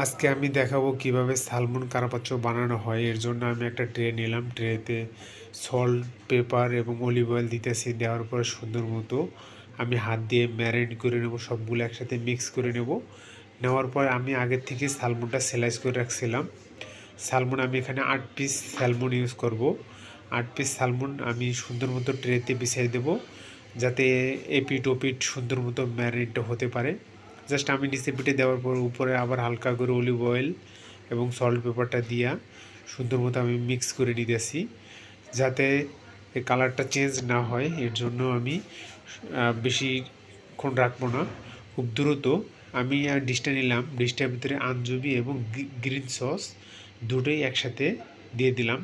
আজকে আমি দেখাবো কিভাবে সালমন কারাপাচ্চো বানানো হয়। এর জন্য আমি একটা ট্রে নিলাম। ট্রেতে সল্ট, পেপার এবং অলিভ অয়েল দিতেছি। দেওয়ার পরে সুন্দর মতো আমি হাত দিয়ে ম্যারিনেট করে নেব, সবগুলো একসাথে মিক্স করে নেব। নেওয়ার পর আমি আগের থেকে সালমনটা স্লাইস করে রাখছিলাম। সালমন আমি এখানে 8 পিস সালমন ইউজ করব। 8 পিস সালমন আমি সুন্দর মতো ট্রেতে বিছিয়ে দেব, যাতে এপিট ওপিট সুন্দর মতো ম্যারিনেটটা হতে পারে। জাস্ট আমি নিচে পিঠে দেওয়ার পর উপরে আবার হালকা করে অলিভ অয়েল এবং সল্ট পেপারটা দিয়া সুন্দর মতো আমি মিক্স করে নিতেছি, যাতে এই কালারটা চেঞ্জ না হয়। এর জন্য আমি বেশিক্ষণ রাখবো না, খুব দ্রুত আমি ডিশটা নিলাম। ডিশটার ভিতরে আঞ্জবি এবং গ্রিন সস দুটোই একসাথে দিয়ে দিলাম।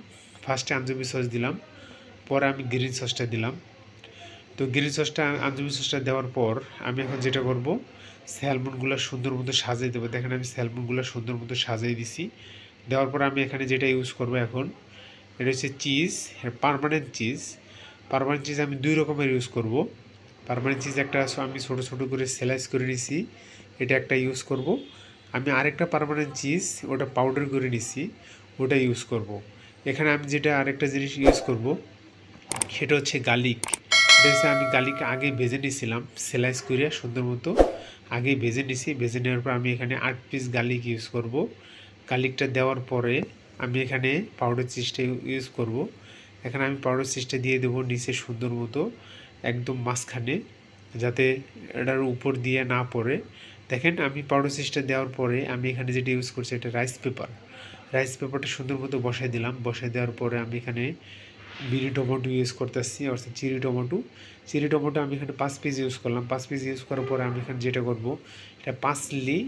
ফার্স্টে আঞ্জবি সস দিলাম, পরে আমি গ্রিন সসটা দিলাম। তো গ্রিন সসটা আঞ্জবি সসটা দেওয়ার পর আমি এখন যেটা করব, স্যালমনগুলো সুন্দর মতো সাজিয়ে দেবো। দেখেন আমি স্যালমনগুলো সুন্দর মতো সাজিয়ে দিছি। দেওয়ার পর আমি এখানে যেটা ইউজ করব এখন, এটা হচ্ছে cheese, permanent cheese. Permanent cheese আমি 2 রকমের ইউজ করব। পার্মানেন্ট চিজ একটা আমি ছোটো ছোটো করে স্লাইস করে নিছি, এটা একটা ইউজ করব। আমি আরেকটা পার্মানেন্ট চিজ, ওটা পাউডার করে নিছি, ওটা ইউজ করব। এখানে আমি যেটা আরেকটা জিনিস ইউজ করব, সেটা হচ্ছে গার্লিক। এটা হচ্ছে আমি গার্লিক আগে ভেজে নিয়েছিলাম, স্লাইস করে সুন্দর মতো আগেই ভেজে নিছি। ভেজে নেওয়ার পর আমি এখানে 8 পিস গার্লিক ইউজ করব। গার্লিকটা দেওয়ার পরে আমি এখানে পাউডার চিজটা ইউজ করব। এখানে আমি পাউডার চিজটা দিয়ে দেবো নিচে সুন্দর মতো একদম মাঝখানে, যাতে এটার উপর দিয়ে না পড়ে। দেখেন আমি পাউডার চিজটা দেওয়ার পরে আমি এখানে যেটা ইউজ করছি, এটা রাইস পেপার। রাইস পেপারটা সুন্দর মতো বসাই দিলাম। বসাই দেওয়ার পরে আমি এখানে মিনি টমেটো ইউজ করতেছি, অর্থাৎ চেরি টমেটো। চেরি টমেটো আমি এখানে 5 পিস ইউজ করলাম। 5 পিস ইউজ করার পরে আমি এখানে যেটা করব, এটা পার্সলি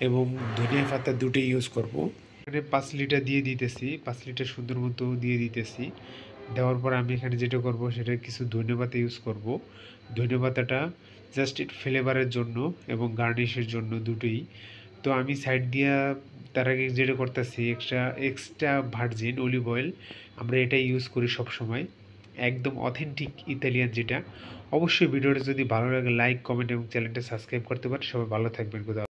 এবং ধনিয়া পাতা দুটোই ইউজ করব। এখানে 5 লিটার দিয়ে দিতেছি, 5 লিটার সুন্দর মতো দিয়ে দিতেছি। দেওয়ার পর আমি এখানে যেটা করব, সেটা কিছু ধনেপাতা ইউজ করব। ধনেপাতাটা জাস্ট ফ্লেভারের জন্য এবং গার্নিশের জন্য দুটোই। তো আমি সাইড দিয়া তার আগে যেটা করতেছি, এক্সট্রা ভার্জিন অলিভ অয়েল, আমরা এটাই ইউজ করি সব সময়, একদম অথেন্টিক ইতালিয়ান যেটা। অবশ্যই ভিডিওটা যদি ভালো লাগে লাইক, কমেন্ট এবং চ্যানেলটা সাবস্ক্রাইব করতে পারেন। সবাই ভালো থাকবেন।